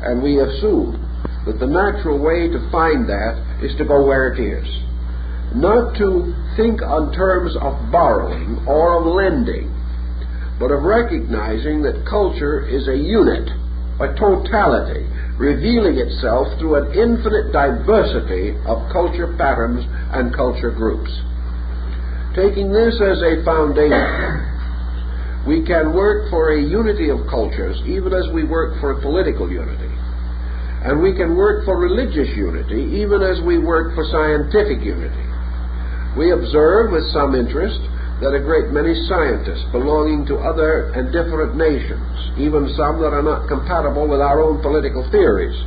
And we assume that the natural way to find that is to go where it is. Not to think on terms of borrowing or of lending, but of recognizing that culture is a unit, a totality, revealing itself through an infinite diversity of culture patterns and culture groups. Taking this as a foundation, we can work for a unity of cultures even as we work for a political unity. And we can work for religious unity even as we work for scientific unity. We observe with some interest that a great many scientists belonging to other and different nations, even some that are not compatible with our own political theories,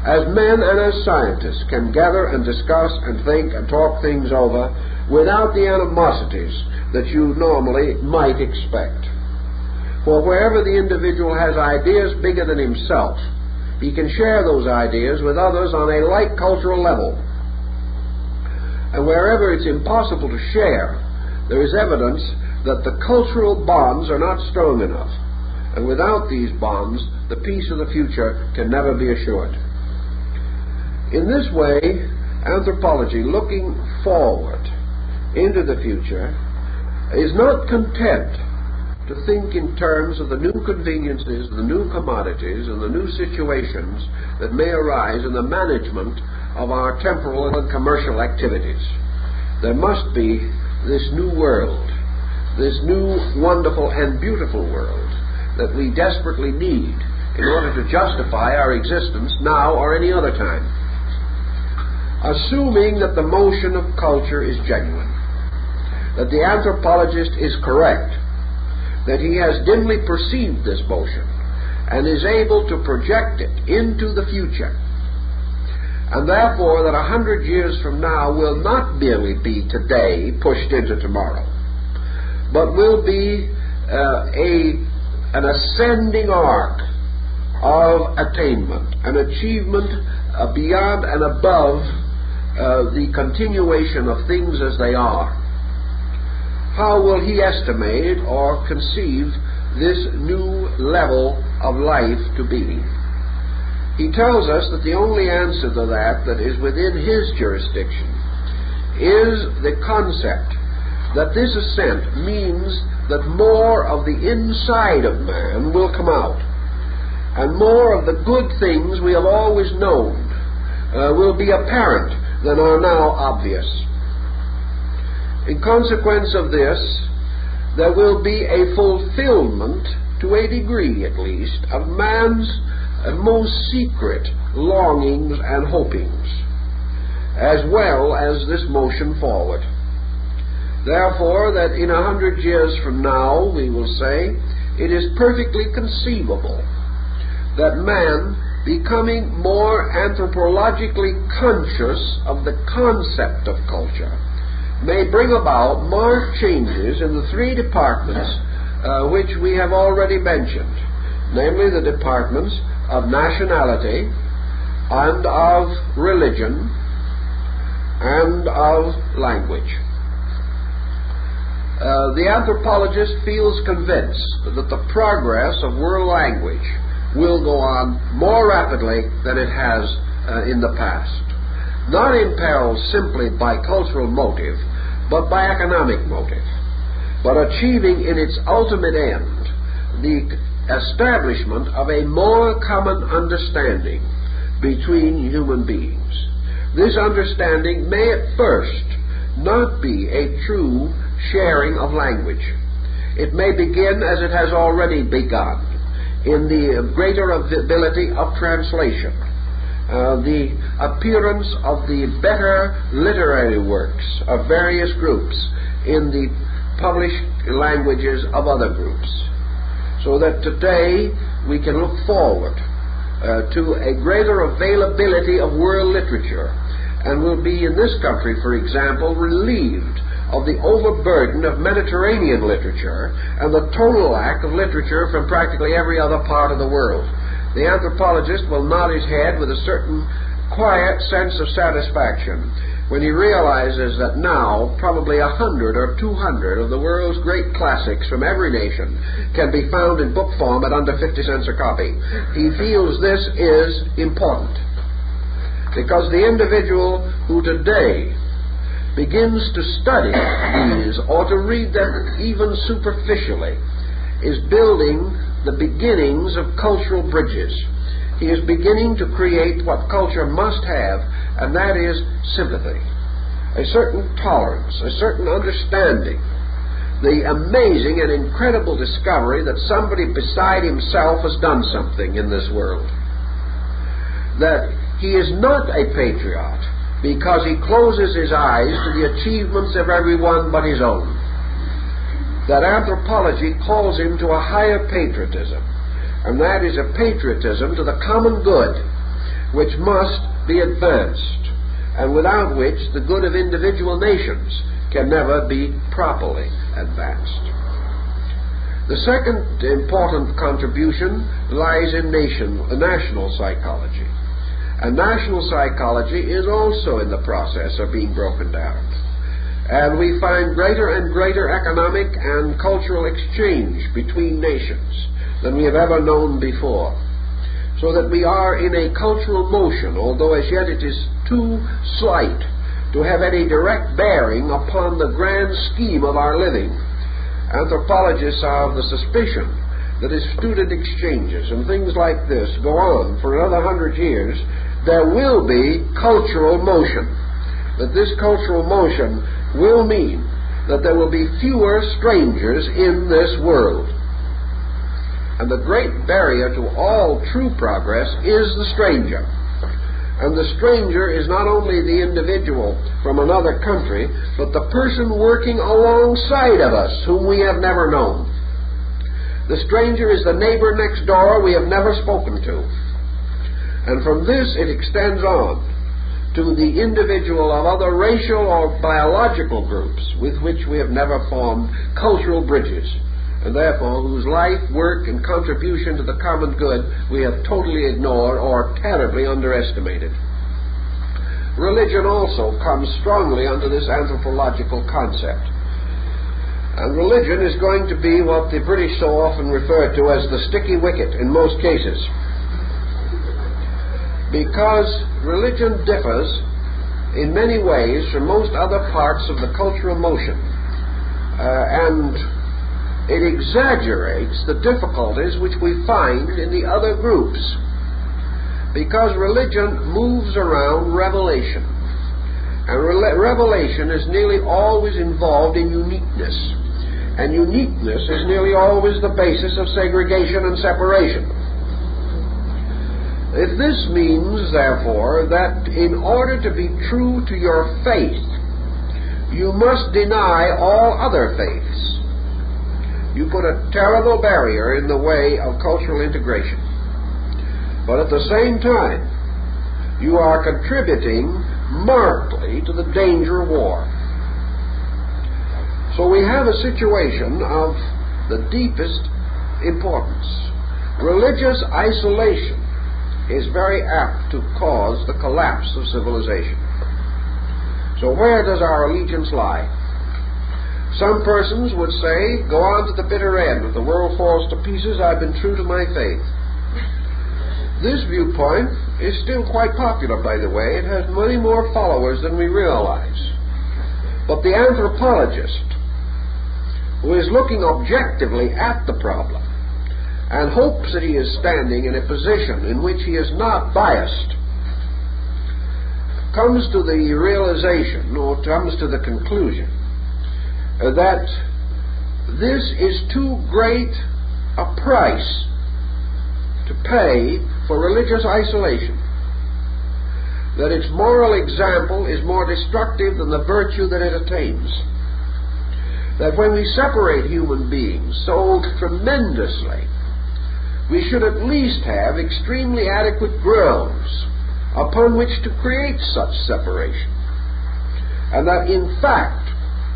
as men and as scientists can gather and discuss and think and talk things over without the animosities that you normally might expect. For wherever the individual has ideas bigger than himself, he can share those ideas with others on a like cultural level. And wherever it's impossible to share, there is evidence that the cultural bonds are not strong enough. And without these bonds, the peace of the future can never be assured. In this way, anthropology, looking forward into the future, is not content to think in terms of the new conveniences, the new commodities, and the new situations that may arise in the management of our temporal and commercial activities. There must be this new world, this new wonderful and beautiful world that we desperately need in order to justify our existence now or any other time. Assuming that the motion of culture is genuine, that the anthropologist is correct, that he has dimly perceived this motion and is able to project it into the future, and therefore that 100 years from now will not merely be today pushed into tomorrow, but will be an ascending arc of attainment, an achievement beyond and above the continuation of things as they are. How will he estimate or conceive this new level of life to be? He tells us that the only answer to that is within his jurisdiction is the concept that this ascent means that more of the inside of man will come out, and more of the good things we have always known will be apparent than are now obvious. In consequence of this, there will be a fulfillment, to a degree at least, of man's most secret longings and hopings, as well as this motion forward. Therefore, that in 100 years from now, we will say, it is perfectly conceivable that man, becoming more anthropologically conscious of the concept of culture, may bring about marked changes in the three departments which we have already mentioned, namely the departments of nationality and of religion and of language. The anthropologist feels convinced that the progress of world language will go on more rapidly than it has in the past, not impelled simply by cultural motive, but by economic motive, but achieving in its ultimate end the establishment of a more common understanding between human beings. This understanding may at first not be a true sharing of language. It may begin, as it has already begun, in the greater ability of translation, the appearance of the better literary works of various groups in the published languages of other groups, so that today we can look forward to a greater availability of world literature, and will be in this country, for example, relieved of the overburden of Mediterranean literature and the total lack of literature from practically every other part of the world. The anthropologist will nod his head with a certain quiet sense of satisfaction when he realizes that now probably 100 or 200 of the world's great classics from every nation can be found in book form at under 50 cents a copy. He feels this is important, because the individual who today begins to study these or to read them even superficially is building the beginnings of cultural bridges. He is beginning to create what culture must have, and that is sympathy, a certain tolerance, a certain understanding, the amazing and incredible discovery that somebody beside himself has done something in this world, that he is not a patriot because he closes his eyes to the achievements of everyone but his own, that anthropology calls him to a higher patriotism, and that is a patriotism to the common good, which must be advanced, and without which the good of individual nations can never be properly advanced. The second important contribution lies in national psychology. And national psychology is also in the process of being broken down. And we find greater and greater economic and cultural exchange between nations than we have ever known before. So that we are in a cultural motion, although as yet it is too slight to have any direct bearing upon the grand scheme of our living. Anthropologists are of the suspicion that as student exchanges and things like this go on for another 100 years, there will be cultural motion. That this cultural motion will mean that there will be fewer strangers in this world. And the great barrier to all true progress is the stranger. And the stranger is not only the individual from another country, but the person working alongside of us whom we have never known. The stranger is the neighbor next door we have never spoken to. And from this it extends on to the individual of other racial or biological groups with which we have never formed cultural bridges, and therefore whose life, work, and contribution to the common good we have totally ignored or terribly underestimated. Religion also comes strongly under this anthropological concept. And religion is going to be what the British so often refer to as the sticky wicket in most cases. Because religion differs in many ways from most other parts of the cultural motion, and it exaggerates the difficulties which we find in the other groups, because religion moves around revelation, and revelation is nearly always involved in uniqueness, and uniqueness is nearly always the basis of segregation and separation. If this means, therefore, that in order to be true to your faith, you must deny all other faiths, you put a terrible barrier in the way of cultural integration. But at the same time, you are contributing markedly to the danger of war. So we have a situation of the deepest importance. Religious isolation is very apt to cause the collapse of civilization. So where does our allegiance lie? Some persons would say, go on to the bitter end. If the world falls to pieces, I've been true to my faith. This viewpoint is still quite popular, by the way. It has many more followers than we realize. But the anthropologist, who is looking objectively at the problem and hopes that he is standing in a position in which he is not biased, comes to the realization, or comes to the conclusion, that this is too great a price to pay for religious isolation, that its moral example is more destructive than the virtue that it attains, that when we separate human beings so tremendously, we should at least have extremely adequate grounds upon which to create such separation, and that in fact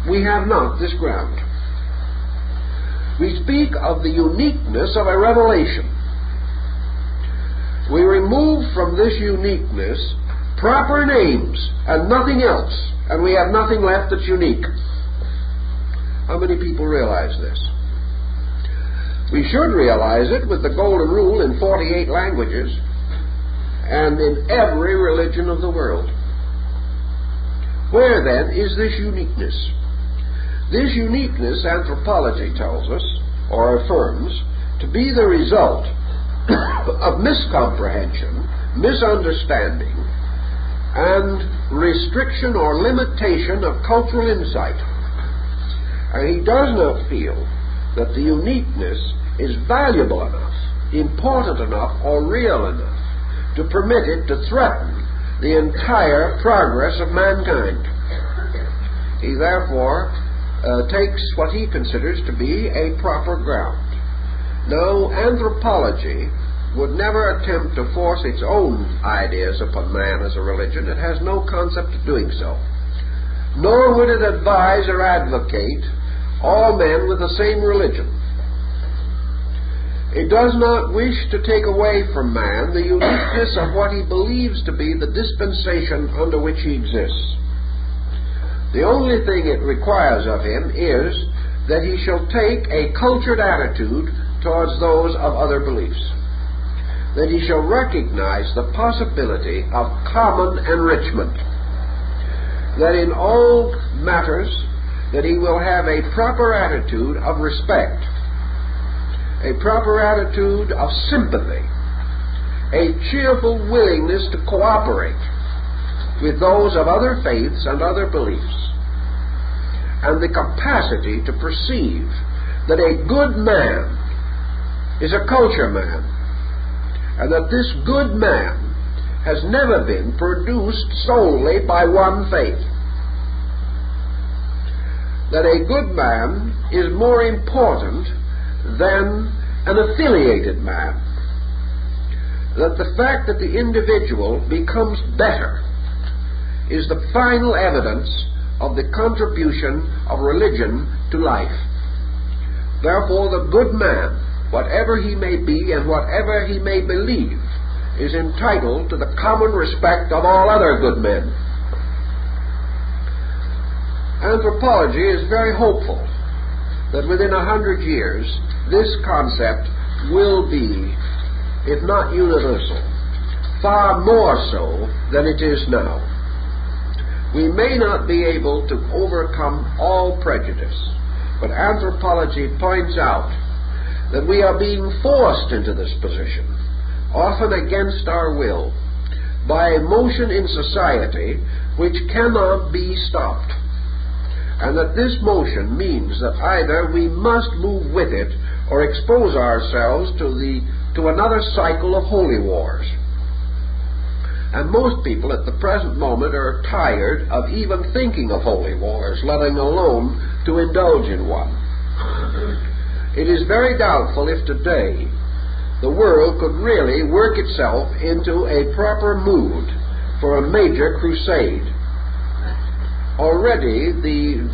we have not this ground. We speak of the uniqueness of a revelation. We remove from this uniqueness proper names and nothing else, and we have nothing left that's unique. How many people realize this? We should realize it with the golden rule in 48 languages and in every religion of the world. Where then is this uniqueness? This uniqueness, anthropology tells us, or affirms, to be the result of miscomprehension, misunderstanding, and restriction or limitation of cultural insight. And he does not feel that the uniqueness is valuable enough, important enough, or real enough to permit it to threaten the entire progress of mankind. He therefore takes what he considers to be a proper ground. Now, anthropology would never attempt to force its own ideas upon man as a religion. It has no concept of doing so. Nor would it advise or advocate all men with the same religion. It does not wish to take away from man the uniqueness of what he believes to be the dispensation under which he exists. The only thing it requires of him is that he shall take a cultured attitude towards those of other beliefs, that he shall recognize the possibility of common enrichment, that in all matters that he will have a proper attitude of respect, a proper attitude of sympathy, a cheerful willingness to cooperate with those of other faiths and other beliefs, and the capacity to perceive that a good man is a culture man, and that this good man has never been produced solely by one faith, that a good man is more important than an affiliated man, that the fact that the individual becomes better is the final evidence of the contribution of religion to life. Therefore, the good man, whatever he may be and whatever he may believe, is entitled to the common respect of all other good men. Anthropology is very hopeful that within 100 years this concept will be, if not universal, far more so than it is now. We may not be able to overcome all prejudice, but anthropology points out that we are being forced into this position, often against our will, by a motion in society which cannot be stopped, and that this motion means that either we must move with it or expose ourselves to another cycle of holy wars. And most people at the present moment are tired of even thinking of holy wars, letting alone to indulge in one. It is very doubtful if today the world could really work itself into a proper mood for a major crusade. Already the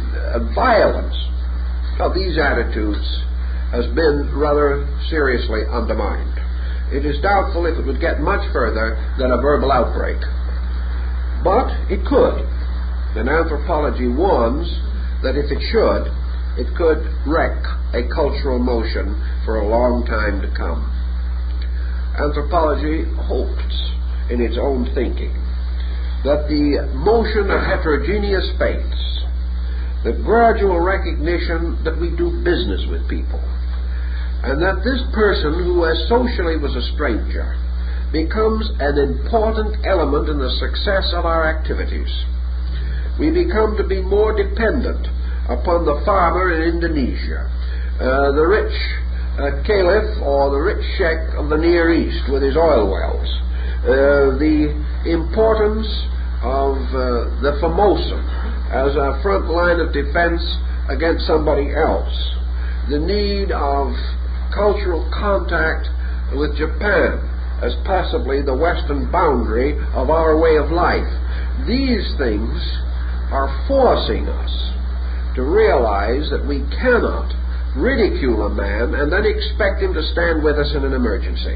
violence of these attitudes has been rather seriously undermined. It is doubtful if it would get much further than a verbal outbreak. But it could. And anthropology warns that if it should, it could wreck a cultural motion for a long time to come. Anthropology hopes in its own thinking that the motion of heterogeneous faiths, the gradual recognition that we do business with people, and that this person who as socially was a stranger becomes an important element in the success of our activities. We become to be more dependent upon the farmer in Indonesia, the rich caliph or the rich sheikh of the Near East with his oil wells, the importance of the Formosa as a front line of defense against somebody else, the need of cultural contact with Japan as possibly the western boundary of our way of life. These things are forcing us to realize that we cannot ridicule a man and then expect him to stand with us in an emergency.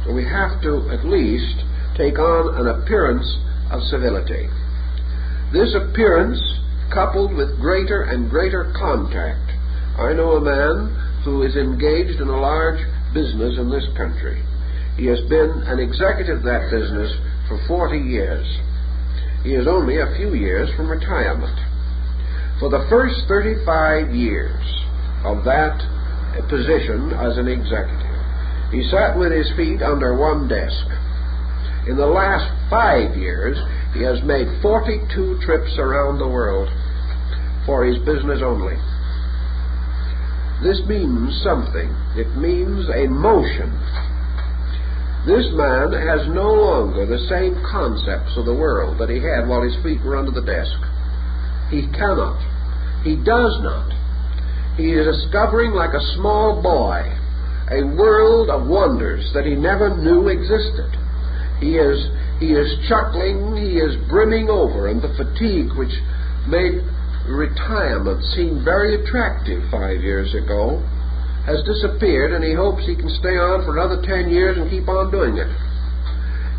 So we have to at least take on an appearance of civility. This appearance, coupled with greater and greater contact. I know a man who is engaged in a large business in this country. He has been an executive of that business for 40 years. He is only a few years from retirement. For the first 35 years of that position as an executive, he sat with his feet under one desk. In the last 5 years, he has made 42 trips around the world for his business only. This means something. It means a motion. This man has no longer the same concepts of the world that he had while his feet were under the desk. He cannot. He does not. He is discovering, like a small boy, a world of wonders that he never knew existed. He is chuckling, he is brimming over, and the fatigue which made retirement seem very attractive 5 years ago has disappeared, and he hopes he can stay on for another 10 years and keep on doing it.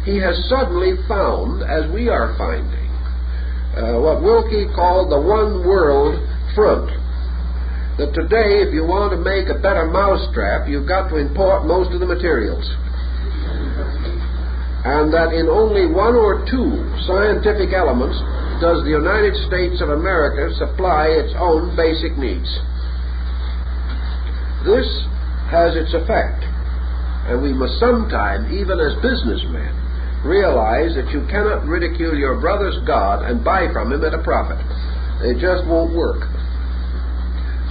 He has suddenly found, as we are finding, what Wilkie called the one world front. That today, if you want to make a better mousetrap, you've got to import most of the materials. And that in only one or two scientific elements does the United States of America supply its own basic needs. This has its effect, and we must sometime, even as businessmen, realize that you cannot ridicule your brother's God and buy from him at a profit. It just won't work.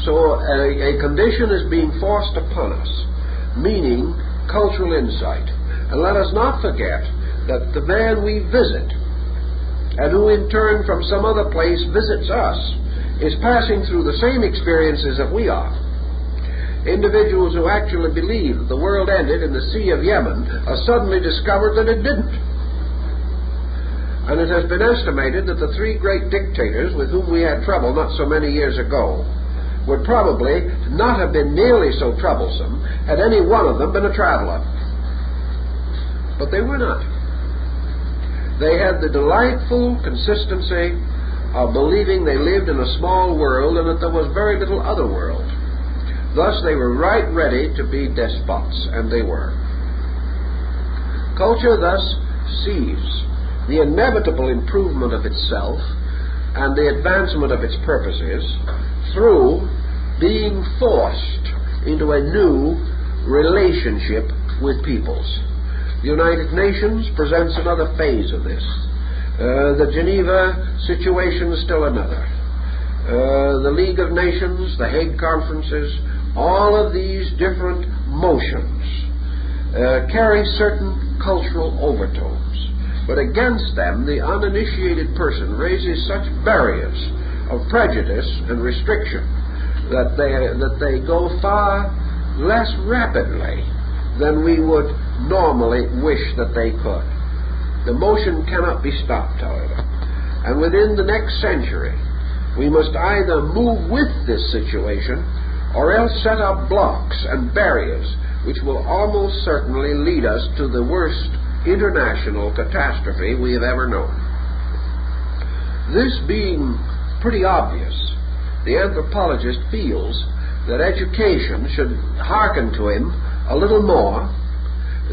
So a condition is being forced upon us, meaning cultural insight. And let us not forget that the man we visit, and who in turn from some other place visits us, is passing through the same experiences that we are. Individuals who actually believe that the world ended in the Sea of Yemen are suddenly discovered that it didn't. And it has been estimated that the three great dictators with whom we had trouble not so many years ago would probably not have been nearly so troublesome had any one of them been a traveler. But they were not. They had the delightful consistency of believing they lived in a small world and that there was very little other world. Thus, they were right ready to be despots, and they were. Culture thus sees the inevitable improvement of itself and the advancement of its purposes through being forced into a new relationship with peoples. The United Nations presents another phase of this. The Geneva situation is still another. The League of Nations, the Hague Conferences, all of these different motions carry certain cultural overtones. But against them, the uninitiated person raises such barriers of prejudice and restriction that they go far less rapidly than we would normally wish that they could. The motion cannot be stopped, however. And within the next century, we must either move with this situation or else set up blocks and barriers which will almost certainly lead us to the worst international catastrophe we have ever known. This being pretty obvious, the anthropologist feels that education should hearken to him a little more,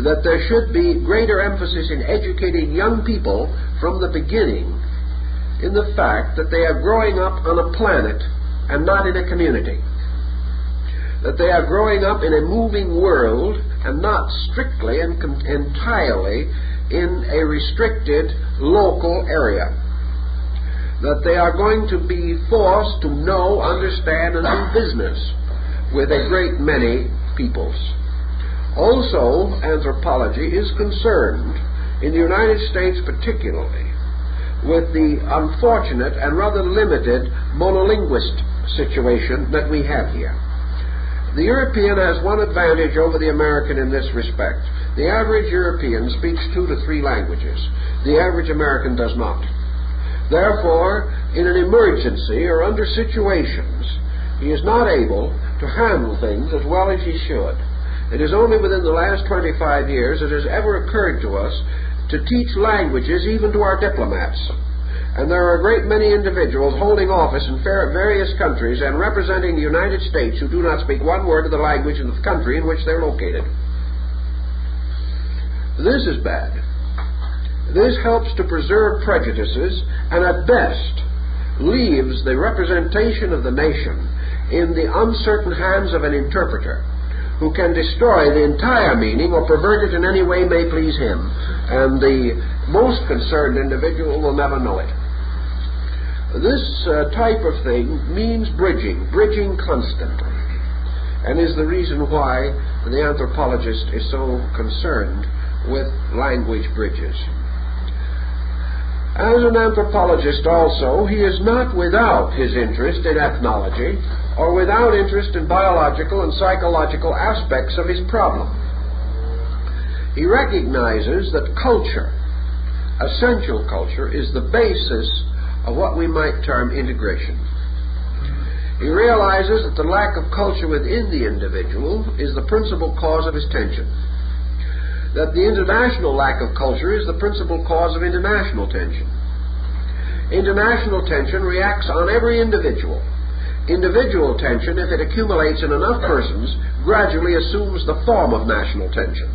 that there should be greater emphasis in educating young people from the beginning in the fact that they are growing up on a planet and not in a community. That they are growing up in a moving world and not strictly and entirely in a restricted local area. That they are going to be forced to know, understand, and do business with a great many peoples. Also, anthropology is concerned, in the United States particularly, with the unfortunate and rather limited monolinguist situation that we have here. The European has one advantage over the American in this respect. The average European speaks 2 to 3 languages. The average American does not. Therefore, in an emergency or under situations, he is not able to handle things as well as he should. It is only within the last 25 years that it has ever occurred to us to teach languages even to our diplomats. And there are a great many individuals holding office in various countries and representing the United States who do not speak one word of the language of the country in which they're located. This is bad. This helps to preserve prejudices and at best leaves the representation of the nation in the uncertain hands of an interpreter who can destroy the entire meaning or pervert it in any way may please him. And the most concerned individual will never know it. This type of thing means bridging constantly, and is the reason why the anthropologist is so concerned with language bridges. As an anthropologist also, he is not without his interest in ethnology or without interest in biological and psychological aspects of his problem. He recognizes that culture, essential culture, is the basis of what we might term integration. He realizes that the lack of culture within the individual is the principal cause of his tension. That the international lack of culture is the principal cause of international tension. International tension reacts on every individual. Individual tension, if it accumulates in enough persons, gradually assumes the form of national tension.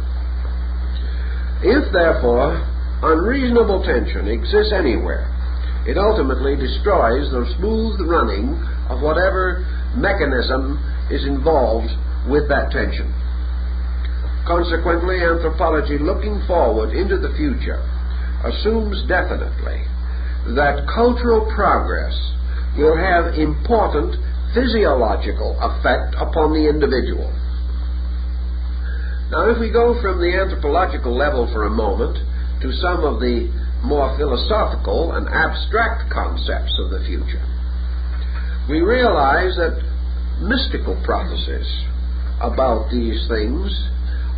If, therefore, unreasonable tension exists anywhere, it ultimately destroys the smooth running of whatever mechanism is involved with that tension. Consequently, anthropology looking forward into the future assumes definitely that cultural progress will have important physiological effect upon the individual. Now, if we go from the anthropological level for a moment to some of the more philosophical and abstract concepts of the future, we realize that mystical prophecies about these things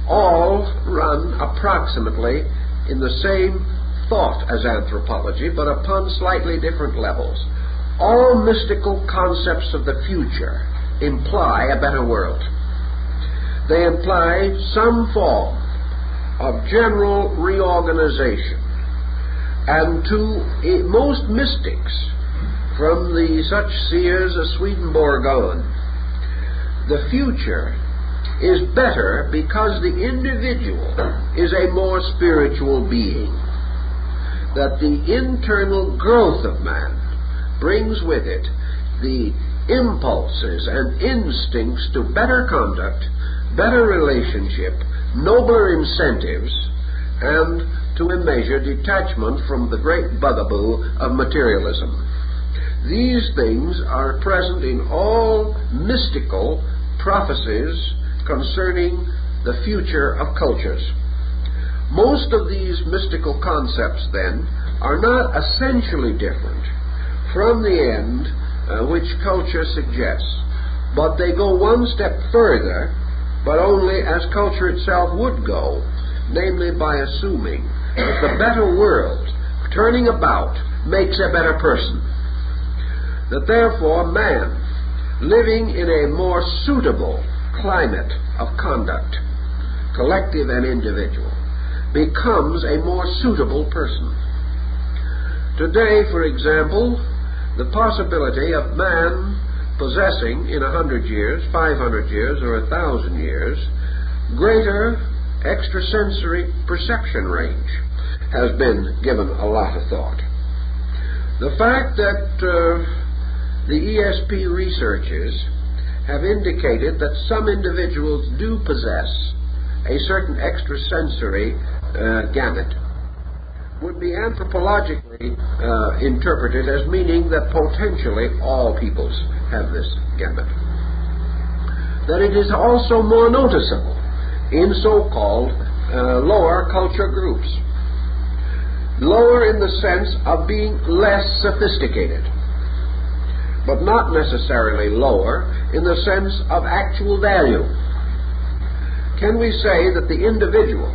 all run approximately in the same thought as anthropology, but upon slightly different levels. All mystical concepts of the future imply a better world. They imply some form of general reorganization. And to most mystics, from the such seers as Swedenborg on, the future is better because the individual is a more spiritual being. That the internal growth of man brings with it the impulses and instincts to better conduct, better relationship, nobler incentives, and to a measure detachment from the great bugaboo of materialism. These things are present in all mystical prophecies concerning the future of cultures. Most of these mystical concepts, then, are not essentially different from the end which culture suggests, but they go one step further, but only as culture itself would go, namely by assuming that the better world, turning about, makes a better person. That therefore man, living in a more suitable climate of conduct, collective and individual, becomes a more suitable person. Today, for example, the possibility of man possessing in 100 years, 500 years, or 1,000 years, greater extrasensory perception range has been given a lot of thought. The fact that the ESP researchers have indicated that some individuals do possess a certain extrasensory gamut would be anthropologically interpreted as meaning that potentially all peoples have this gamut. That it is also more noticeable in so-called lower culture groups. Lower in the sense of being less sophisticated, but not necessarily lower in the sense of actual value. Can we say that the individual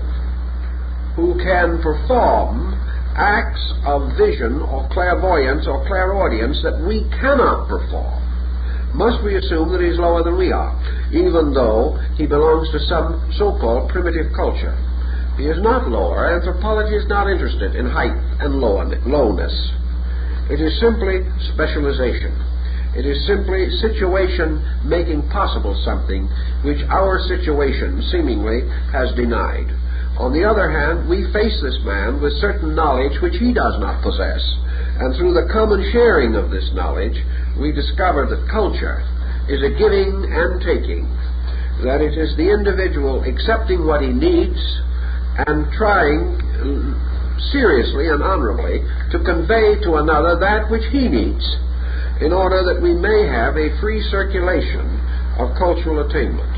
who can perform acts of vision or clairvoyance or clairaudience that we cannot perform, must we assume that he's lower than we are, even though he belongs to some so-called primitive culture? He is not lower. Anthropology is not interested in height and lowness. It is simply specialization. It is simply situation making possible something which our situation seemingly has denied. On the other hand, we face this man with certain knowledge which he does not possess. And through the common sharing of this knowledge, we discover that culture is a giving and taking, that it is the individual accepting what he needs and trying seriously and honorably to convey to another that which he needs, in order that we may have a free circulation of cultural attainment.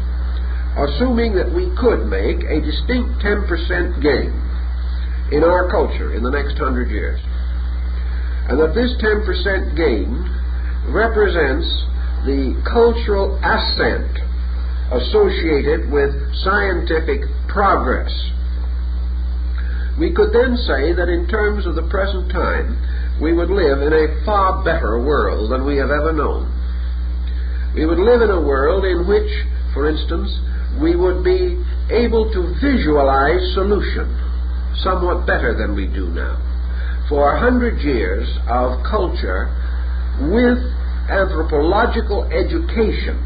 Assuming that we could make a distinct 10% gain in our culture in the next 100 years, and that this 10% gain represents the cultural ascent associated with scientific progress, we could then say that in terms of the present time, we would live in a far better world than we have ever known. We would live in a world in which, for instance, we would be able to visualize solution somewhat better than we do now. For 100 years of culture with anthropological education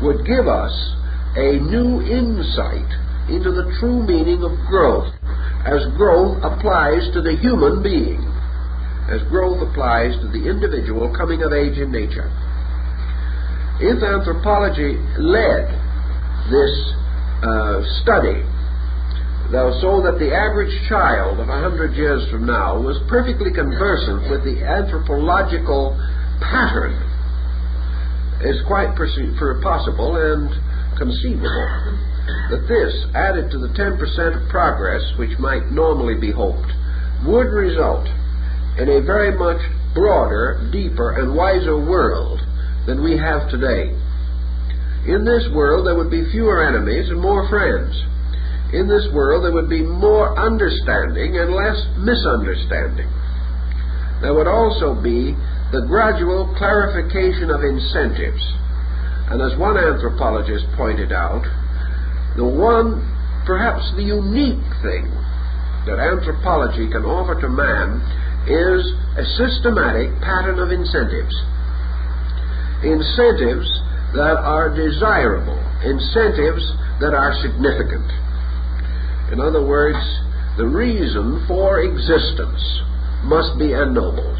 would give us a new insight into the true meaning of growth, as growth applies to the human being, as growth applies to the individual coming of age in nature. If anthropology led this study, though, so that the average child of 100 years from now was perfectly conversant with the anthropological pattern, is quite possible and conceivable that this, added to the 10% of progress which might normally be hoped, would result in a very much broader, deeper, and wiser world than we have today. In this world there would be fewer enemies and more friends. In this world there would be more understanding and less misunderstanding. There would also be the gradual clarification of incentives. And as one anthropologist pointed out, the one, perhaps the unique thing that anthropology can offer to man is a systematic pattern of incentives. Incentives that are desirable, incentives that are significant. In other words, the reason for existence must be ennobled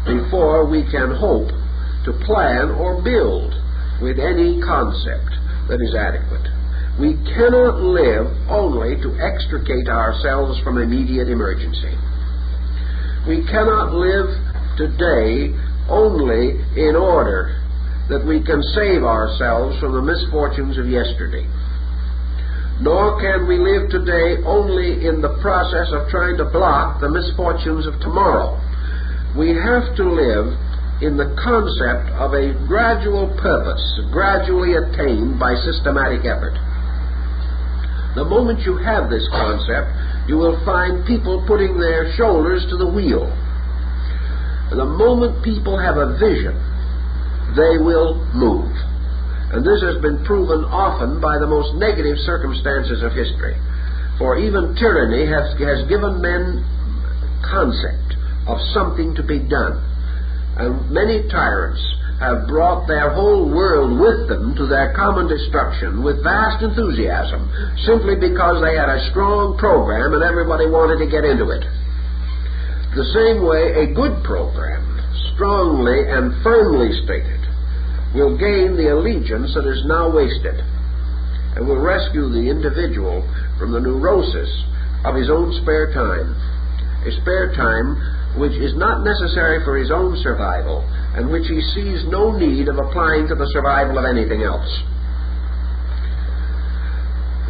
before we can hope to plan or build with any concept that is adequate. We cannot live only to extricate ourselves from immediate emergency. We cannot live today only in order that we can save ourselves from the misfortunes of yesterday. Nor can we live today only in the process of trying to block the misfortunes of tomorrow. We have to live in the concept of a gradual purpose, gradually attained by systematic effort. The moment you have this concept, you will find people putting their shoulders to the wheel. The moment people have a vision, they will move. And this has been proven often by the most negative circumstances of history. For even tyranny has given men concept of something to be done. And many tyrants have brought their whole world with them to their common destruction with vast enthusiasm, simply because they had a strong program and everybody wanted to get into it. The same way, a good program, strongly and firmly stated, will gain the allegiance that is now wasted, and will rescue the individual from the neurosis of his own spare time, a spare time which is not necessary for his own survival, and which he sees no need of applying to the survival of anything else.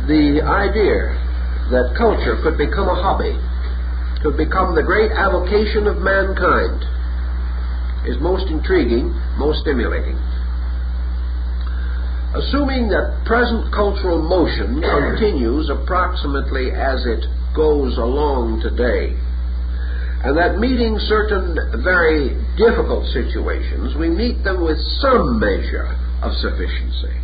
The idea that culture could become a hobby, could become the great avocation of mankind, is most intriguing, most stimulating. Assuming that present cultural motion continues approximately as it goes along today, and that meeting certain very difficult situations, we meet them with some measure of sufficiency.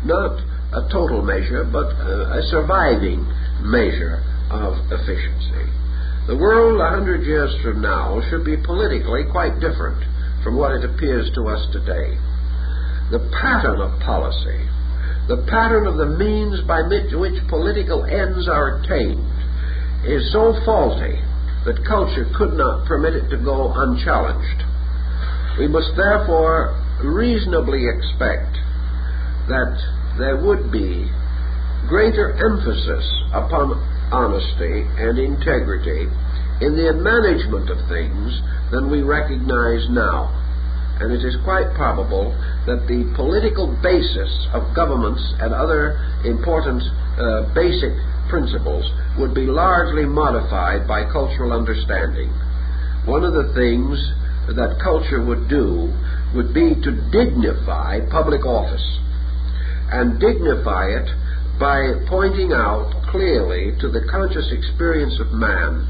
Not a total measure, but a surviving measure of efficiency. The world 100 years from now should be politically quite different from what it appears to us today. The pattern of policy, the pattern of the means by which political ends are attained, is so faulty that culture could not permit it to go unchallenged. We must therefore reasonably expect that there would be greater emphasis upon honesty and integrity in the management of things than we recognize now. And it is quite probable that the political basis of governments and other important basic principles would be largely modified by cultural understanding. One of the things that culture would do would be to dignify public office, and dignify it by pointing out clearly to the conscious experience of man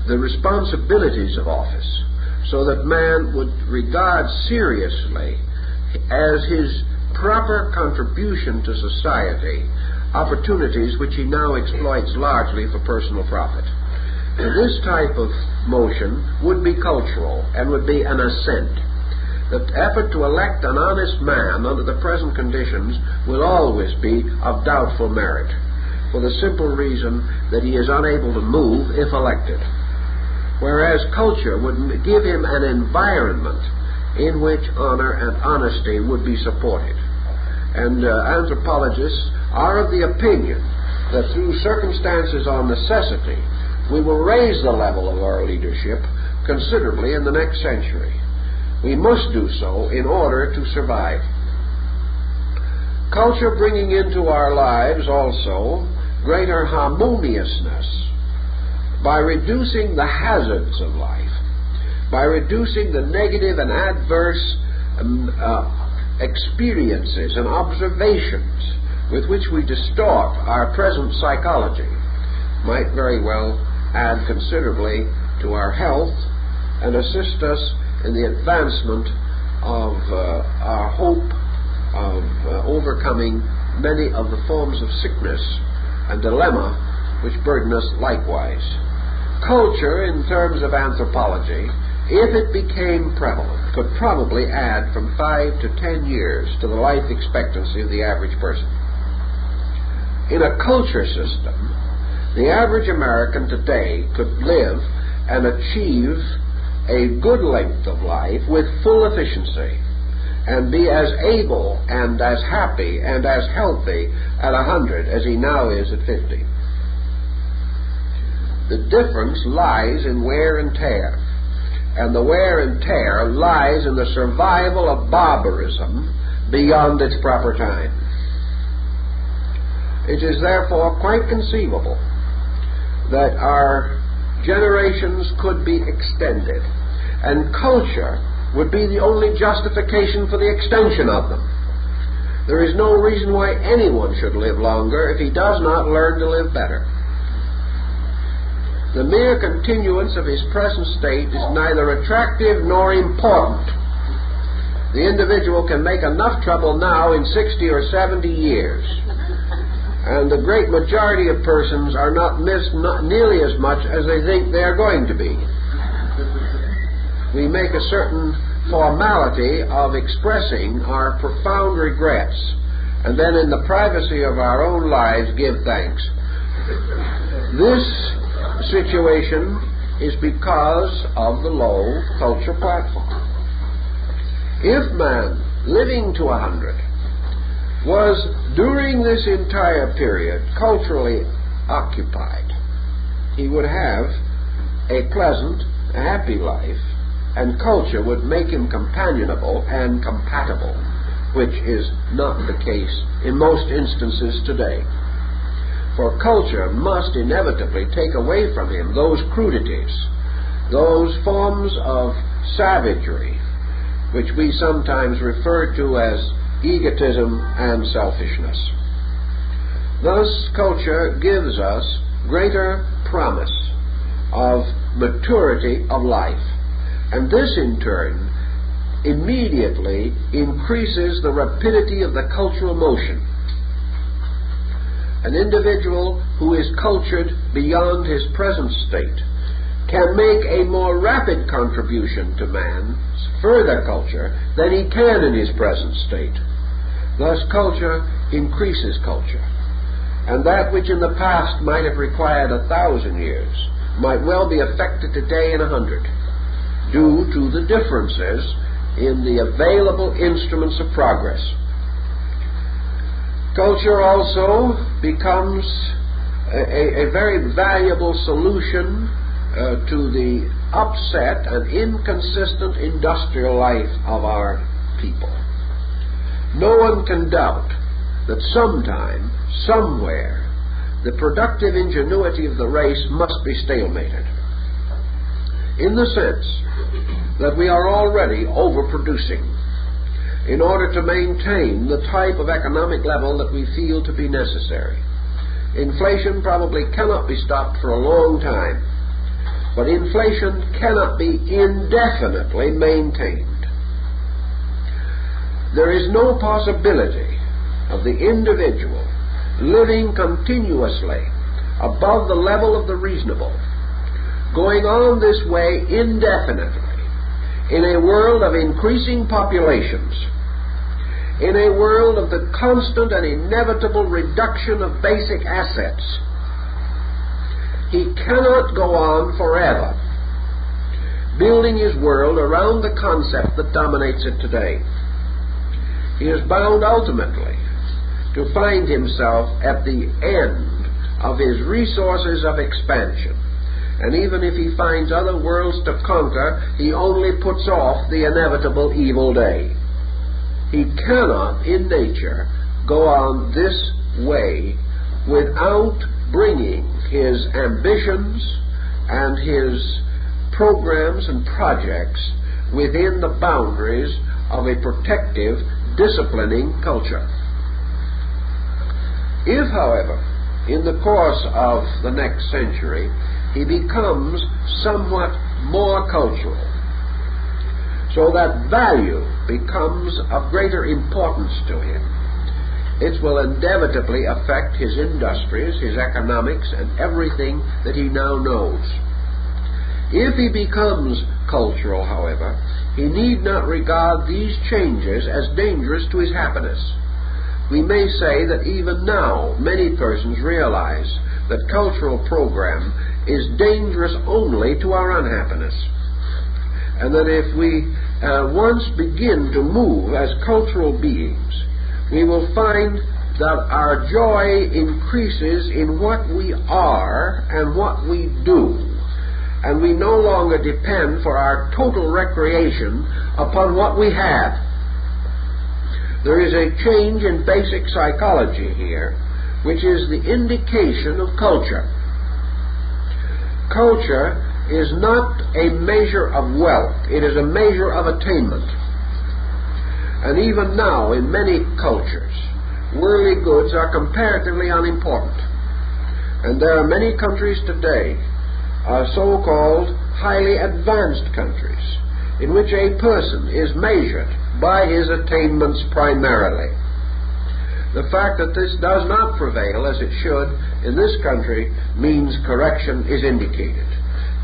the responsibilities of office, so that man would regard seriously as his proper contribution to society opportunities which he now exploits largely for personal profit. And this type of motion would be cultural and would be an assent. The effort to elect an honest man under the present conditions will always be of doubtful merit, for the simple reason that he is unable to move if elected. Whereas culture would give him an environment in which honor and honesty would be supported. And anthropologists are of the opinion that through circumstances or necessity, we will raise the level of our leadership considerably in the next century. We must do so in order to survive. Culture bringing into our lives also greater harmoniousness by reducing the hazards of life, by reducing the negative and adverse experiences and observations with which we distort our present psychology, might very well add considerably to our health and assist us in the advancement of our hope of overcoming many of the forms of sickness and dilemma which burden us likewise. Culture, in terms of anthropology, if it became prevalent, could probably add from 5 to 10 years to the life expectancy of the average person. In a culture system, the average American today could live and achieve a good length of life with full efficiency and be as able and as happy and as healthy at 100 as he now is at 50. The difference lies in wear and tear, and the wear and tear lies in the survival of barbarism beyond its proper time. It is therefore quite conceivable that our generations could be extended, and culture would be the only justification for the extension of them. There is no reason why anyone should live longer if he does not learn to live better. The mere continuance of his present state is neither attractive nor important. The individual can make enough trouble now in 60 or 70 years, and the great majority of persons are not missed nearly as much as they think they are going to be. We make a certain formality of expressing our profound regrets, and then in the privacy of our own lives give thanks. This situation is because of the low culture platform. If man, living to 100, was during this entire period culturally occupied, he would have a pleasant, happy life, and culture would make him companionable and compatible, which is not the case in most instances today. For culture must inevitably take away from him those crudities, those forms of savagery, which we sometimes refer to as egotism and selfishness. Thus, culture gives us greater promise of maturity of life, and this in turn immediately increases the rapidity of the cultural motion. an individual who is cultured beyond his present state can make a more rapid contribution to man's further culture than he can in his present state. Thus, culture increases culture, and that which in the past might have required 1,000 years might well be effected today in 100, due to the differences in the available instruments of progress. Culture also becomes a very valuable solution to the upset and inconsistent industrial life of our people. No one can doubt that sometime, somewhere, the productive ingenuity of the race must be stalemated, in the sense that we are already overproducing in order to maintain the type of economic level that we feel to be necessary. Inflation probably cannot be stopped for a long time, but inflation cannot be indefinitely maintained. There is no possibility of the individual living continuously above the level of the reasonable, going on this way indefinitely in a world of increasing populations, in a world of the constant and inevitable reduction of basic assets. He cannot go on forever building his world around the concept that dominates it today. He is bound ultimately to find himself at the end of his resources of expansion. And even if he finds other worlds to conquer, he only puts off the inevitable evil day. He cannot, in nature, go on this way without bringing his ambitions and his programs and projects within the boundaries of a protective, disciplining culture. If, however, in the course of the next century, he becomes somewhat more cultural, so that value becomes of greater importance to him, it will inevitably affect his industries, his economics, and everything that he now knows. If he becomes cultural, however, he need not regard these changes as dangerous to his happiness. We may say that even now many persons realize that cultural program is dangerous only to our unhappiness, and that if we once begin to move as cultural beings, we will find that our joy increases in what we are and what we do, and we no longer depend for our total recreation upon what we have. There is a change in basic psychology here, which is the indication of culture. Culture is not a measure of wealth, it is a measure of attainment. And even now, in many cultures, worldly goods are comparatively unimportant. And there are many countries today, so-called highly advanced countries, in which a person is measured by his attainments primarily. The fact that this does not prevail as it should in this country means correction is indicated,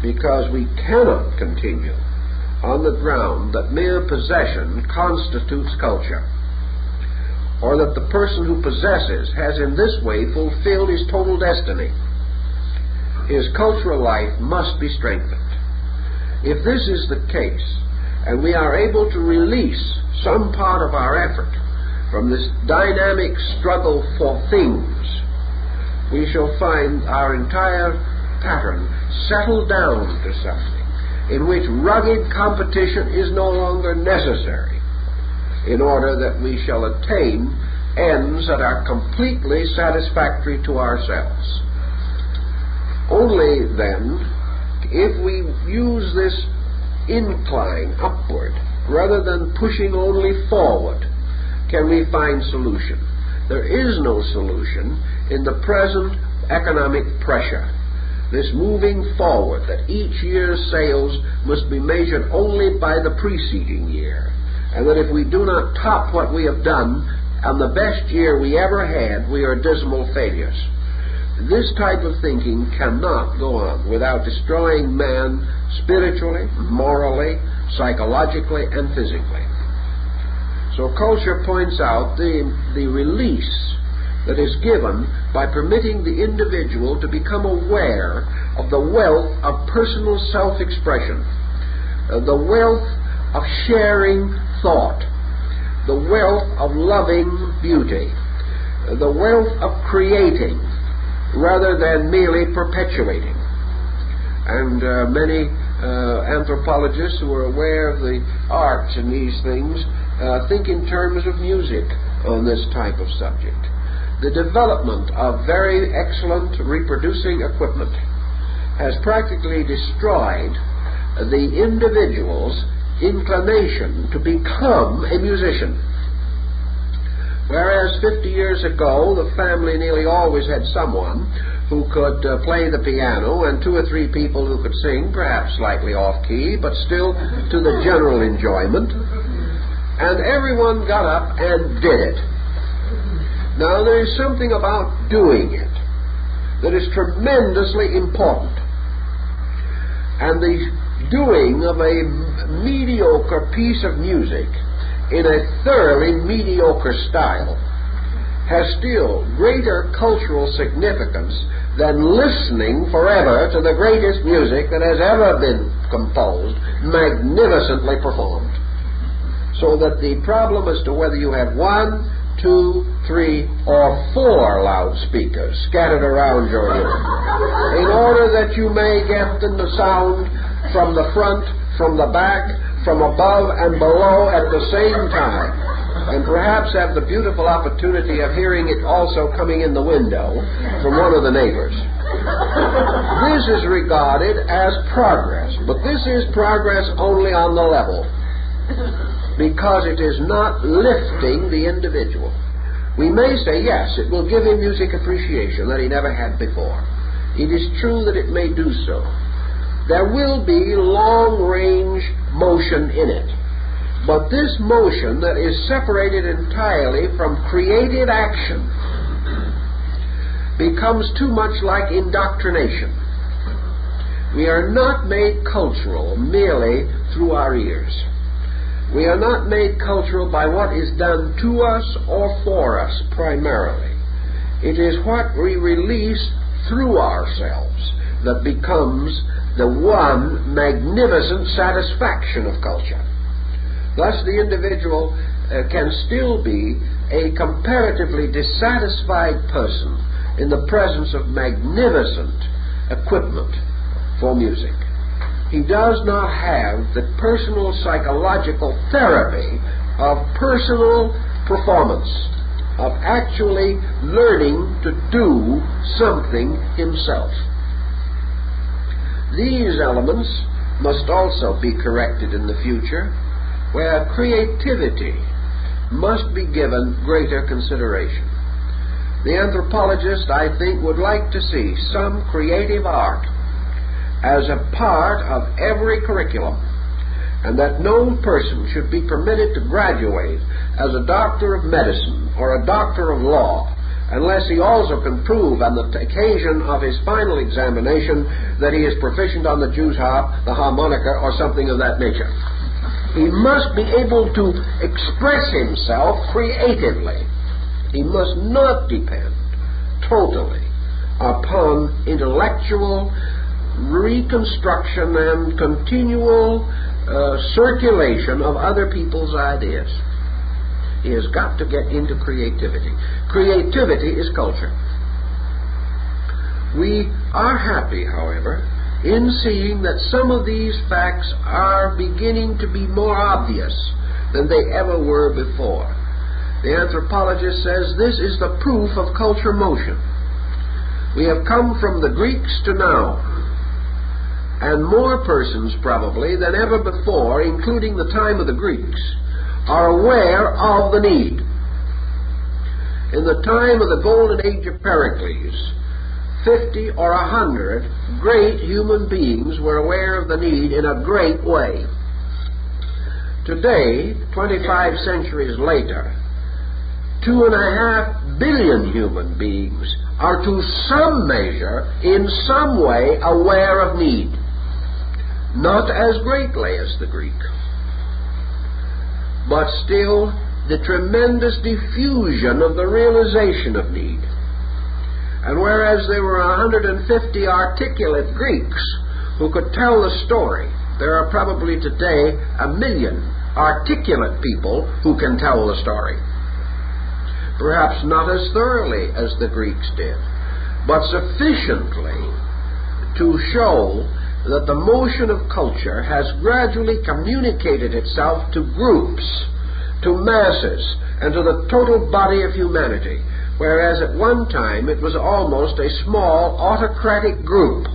because we cannot continue on the ground that mere possession constitutes culture, or that the person who possesses has in this way fulfilled his total destiny. His cultural life must be strengthened. If this is the case, and we are able to release some part of our effort from this dynamic struggle for things, we shall find our entire pattern settled down to something in which rugged competition is no longer necessary, in order that we shall attain ends that are completely satisfactory to ourselves. Only then, if we use this incline upward rather than pushing only forward, can we find solution. There is no solution in the present economic pressure. This moving forward, that each year's sales must be measured only by the preceding year, and that if we do not top what we have done and the best year we ever had, we are dismal failures. This type of thinking cannot go on without destroying man spiritually, morally, psychologically, and physically. So culture points out the release that is given by permitting the individual to become aware of the wealth of personal self-expression, the wealth of sharing thought, the wealth of loving beauty, the wealth of creating rather than merely perpetuating. And many anthropologists who are aware of the arts and these things think in terms of music on this type of subject. The development of very excellent reproducing equipment has practically destroyed the individual's inclination to become a musician. Whereas 50 years ago, the family nearly always had someone who could play the piano and 2 or 3 people who could sing, perhaps slightly off-key, but still to the general enjoyment. And everyone got up and did it. Now, there is something about doing it that is tremendously important. And the doing of a mediocre piece of music in a thoroughly mediocre style has still greater cultural significance than listening forever to the greatest music that has ever been composed, magnificently performed. So that the problem as to whether you have 1, 2, 3, or 4 loudspeakers scattered around your room, in order that you may get the sound from the front, from the back, from above and below at the same time, and perhaps have the beautiful opportunity of hearing it also coming in the window from one of the neighbors. This is regarded as progress, but this is progress only on the level, because it is not lifting the individual. We may say, yes, it will give him music appreciation that he never had before. It is true that it may do so. There will be long-range motion in it. But this motion that is separated entirely from creative action becomes too much like indoctrination. We are not made cultural merely through our ears. We are not made cultural by what is done to us or for us primarily. It is what we release through ourselves that becomes the one magnificent satisfaction of culture. Thus, the individual can still be a comparatively dissatisfied person in the presence of magnificent equipment for music. He does not have the personal psychological therapy of personal performance, of actually learning to do something himself. These elements must also be corrected in the future, where creativity must be given greater consideration. The anthropologist, I think, would like to see some creative art as a part of every curriculum, and that no person should be permitted to graduate as a doctor of medicine or a doctor of law unless he also can prove on the occasion of his final examination that he is proficient on the Jew's harp, the harmonica, or something of that nature. He must be able to express himself creatively. He must not depend totally upon intellectual reconstruction and continual circulation of other people's ideas. He has got to get into creativity. Creativity is culture. We are happy, however, in seeing that some of these facts are beginning to be more obvious than they ever were before. The anthropologist says this is the proof of culture motion. We have come from the Greeks to now, and more persons probably than ever before, including the time of the Greeks, are aware of the need. In the time of the golden age of Pericles, 50 or 100 great human beings were aware of the need in a great way. Today, 25 centuries later, 2.5 billion human beings are to some measure, in some way, aware of need. Not as greatly as the Greek, but still the tremendous diffusion of the realization of need. And whereas there were 150 articulate Greeks who could tell the story, there are probably today 1 million articulate people who can tell the story. Perhaps not as thoroughly as the Greeks did, but sufficiently to show that the motion of culture has gradually communicated itself to groups, to masses, and to the total body of humanity, whereas at one time it was almost a small autocratic group,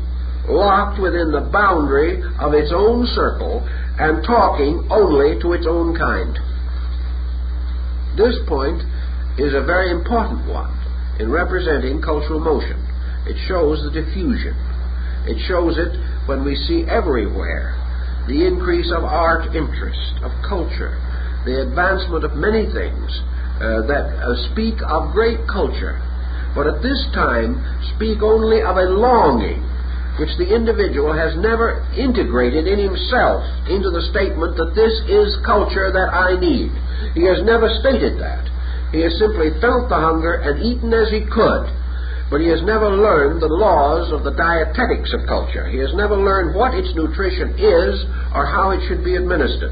locked within the boundary of its own circle and talking only to its own kind. This point is a very important one in representing cultural motion. It shows the diffusion. It shows it when we see everywhere the increase of art interest, of culture, the advancement of many things that speak of great culture, but at this time speak only of a longing which the individual has never integrated in himself into the statement that this is culture that I need. He has never stated that. He has simply felt the hunger and eaten as he could, but he has never learned the laws of the dietetics of culture. He has never learned what its nutrition is or how it should be administered,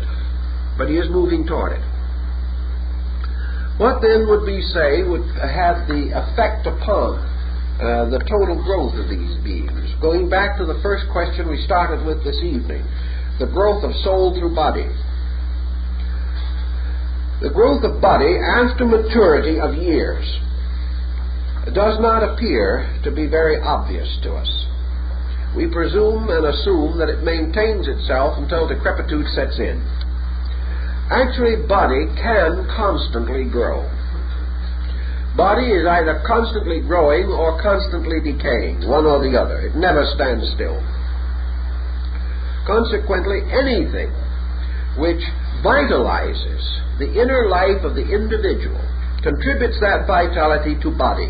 but he is moving toward it. What then would we say would have the effect upon the total growth of these beings? Going back to the first question we started with this evening, the growth of soul through body. The growth of body after maturity of years does not appear to be very obvious to us. We presume and assume that it maintains itself until decrepitude sets in. Actually, body can constantly grow. Body is either constantly growing or constantly decaying, one or the other. It never stands still. Consequently, anything which vitalizes the inner life of the individual contributes that vitality to body.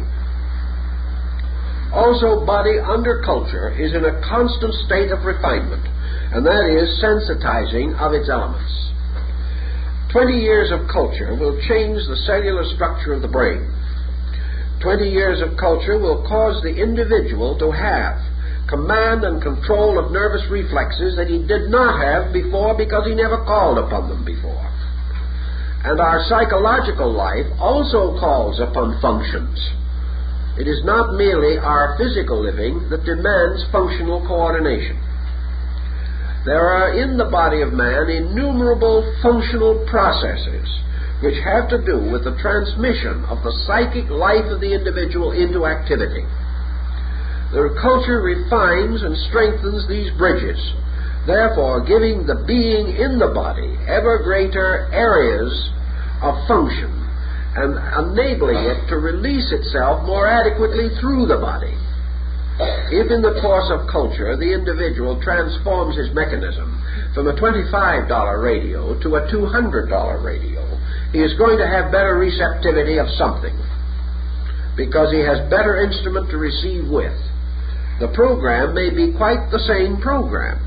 Also, body under culture is in a constant state of refinement, and that is sensitizing of its elements. 20 years of culture will change the cellular structure of the brain. 20 years of culture will cause the individual to have command and control of nervous reflexes that he did not have before because he never called upon them before. And our psychological life also calls upon functions. It is not merely our physical living that demands functional coordination. There are in the body of man innumerable functional processes which have to do with the transmission of the psychic life of the individual into activity. The culture refines and strengthens these bridges, therefore giving the being in the body ever greater areas of function and enabling it to release itself more adequately through the body. If in the course of culture the individual transforms his mechanism from a $25 radio to a $200 radio, he is going to have better receptivity of something because he has better instrument to receive with. The program may be quite the same program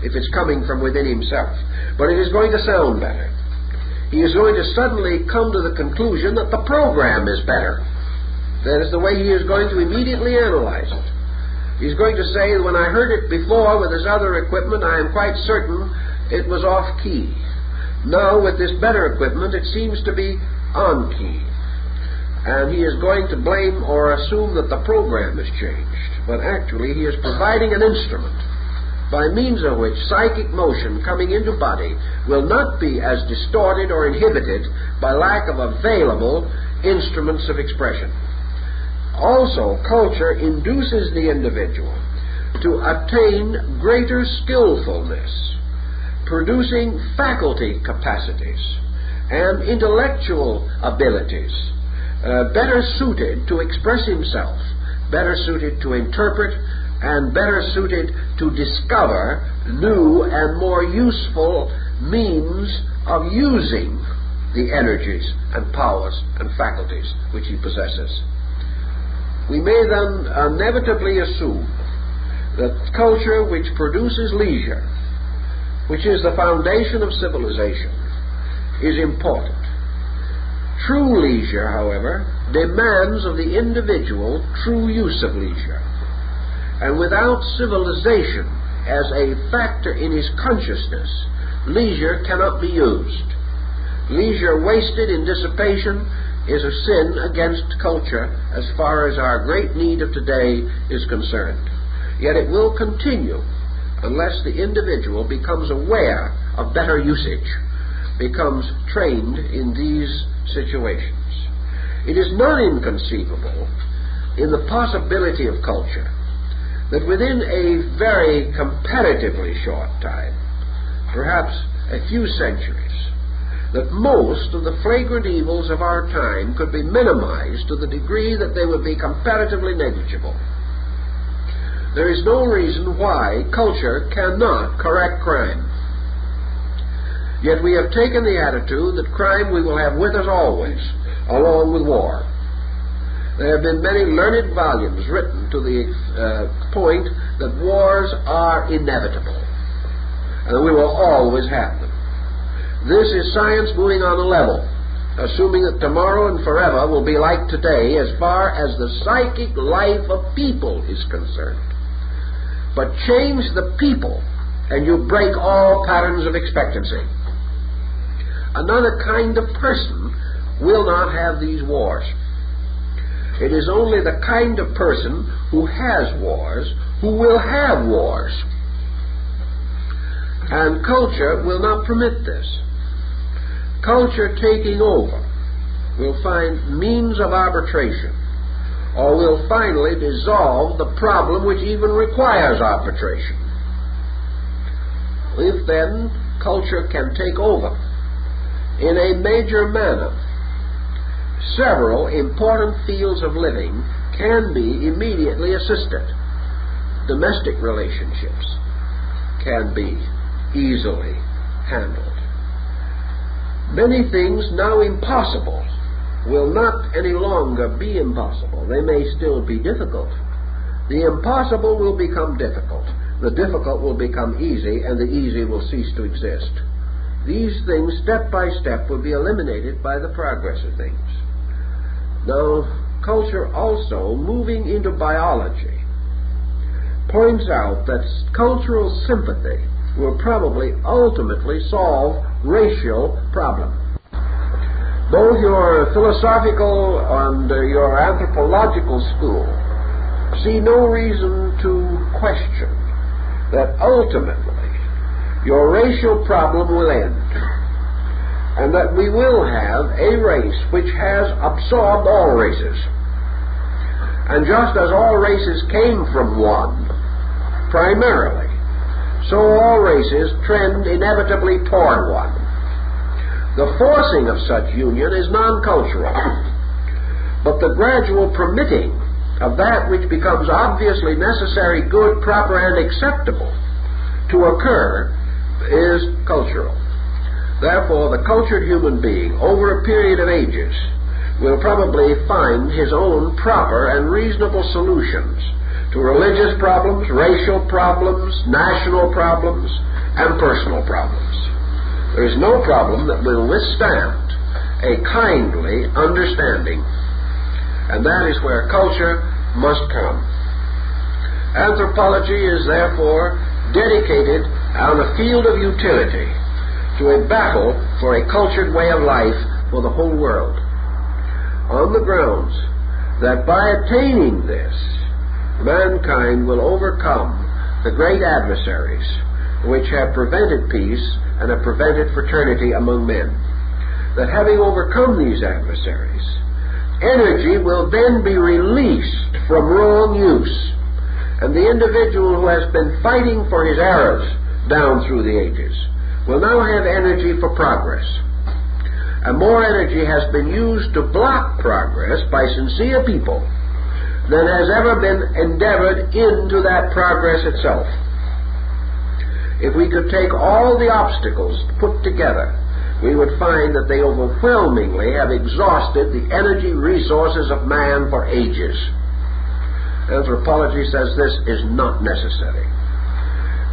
if it's coming from within himself, but it is going to sound better. He is going to suddenly come to the conclusion that the program is better. That is the way he is going to immediately analyze it. He's going to say, when I heard it before with this other equipment, I am quite certain it was off-key. Now, with this better equipment, it seems to be on-key. And he is going to blame or assume that the program has changed. But actually, he is providing an instrument by means of which psychic motion coming into body will not be as distorted or inhibited by lack of available instruments of expression. Also, culture induces the individual to attain greater skillfulness, producing faculty capacities and intellectual abilities better suited to express himself, better suited to interpret, and better suited to discover new and more useful means of using the energies and powers and faculties which he possesses. We may then inevitably assume that culture which produces leisure, which is the foundation of civilization, is important. True leisure, however, demands of the individual true use of leisure. And without civilization as a factor in his consciousness, leisure cannot be used. Leisure wasted in dissipation is a sin against culture as far as our great need of today is concerned. Yet it will continue unless the individual becomes aware of better usage, becomes trained in these situations. It is not inconceivable in the possibility of culture that within a very comparatively short time, perhaps a few centuries, that most of the flagrant evils of our time could be minimized to the degree that they would be comparatively negligible. There is no reason why culture cannot correct crime. Yet we have taken the attitude that crime we will have with us always, along with war. There have been many learned volumes written to the point that wars are inevitable, and we will always have them. This is science moving on a level, assuming that tomorrow and forever will be like today as far as the psychic life of people is concerned. But change the people, and you break all patterns of expectancy. Another kind of person will not have these wars. It is only the kind of person who has wars who will have wars. And culture will not permit this. Culture taking over will find means of arbitration, or will finally dissolve the problem which even requires arbitration. If then culture can take over in a major manner, several important fields of living can be immediately assisted. Domestic relationships can be easily handled. Many things now impossible will not any longer be impossible. They may still be difficult. The impossible will become difficult. The difficult will become easy, and the easy will cease to exist. These things, step by step, will be eliminated by the progress of things. Now, culture also, moving into biology, points out that cultural sympathy will probably ultimately solve racial problems. Both your philosophical and your anthropological school see no reason to question that ultimately your racial problem will end, and that we will have a race which has absorbed all races. And just as all races came from one, primarily, so all races trend inevitably toward one. The forcing of such union is non-cultural, but the gradual permitting of that which becomes obviously necessary, good, proper, and acceptable to occur is cultural. Therefore, the cultured human being, over a period of ages, will probably find his own proper and reasonable solutions to religious problems, racial problems, national problems, and personal problems. There is no problem that will withstand a kindly understanding, and that is where culture must come. Anthropology is therefore dedicated on a field of utility to a battle for a cultured way of life for the whole world, on the grounds that by attaining this, mankind will overcome the great adversaries which have prevented peace and have prevented fraternity among men. That having overcome these adversaries, energy will then be released from wrong use, and the individual who has been fighting for his errors down through the ages will now have energy for progress. And more energy has been used to block progress by sincere people than has ever been endeavored into that progress itself. If we could take all the obstacles put together we would find that they overwhelmingly have exhausted the energy resources of man for ages. Anthropology says this is not necessary.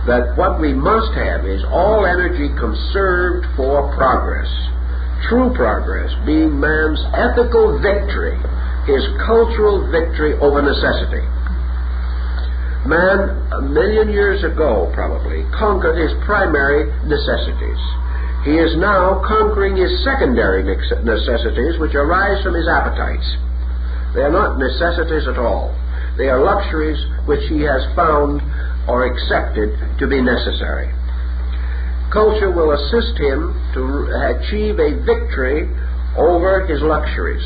That what we must have is all energy conserved for progress. True progress being man's ethical victory, his cultural victory over necessity. Man, 1 million years ago probably, conquered his primary necessities. He is now conquering his secondary necessities, which arise from his appetites. They are not necessities at all. They are luxuries which he has found or accepted to be necessary. Culture will assist him to achieve a victory over his luxuries,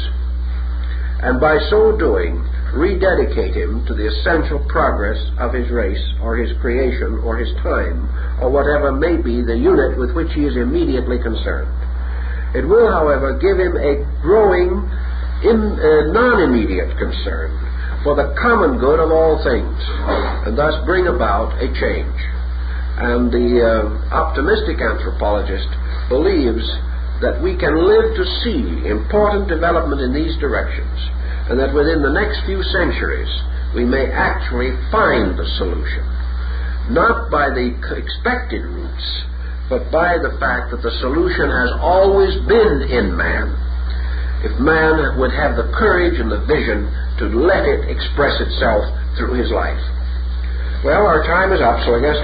and by so doing, rededicate him to the essential progress of his race, or his creation, or his time, or whatever may be the unit with which he is immediately concerned. It will, however, give him a growing non-immediate concern for the common good of all things, and thus bring about a change. And the optimistic anthropologist believes that we can live to see important development in these directions, and that within the next few centuries we may actually find the solution, not by the expected routes, but by the fact that the solution has always been in man, if man would have the courage and the vision to let it express itself through his life. Well, our time is up, so I guess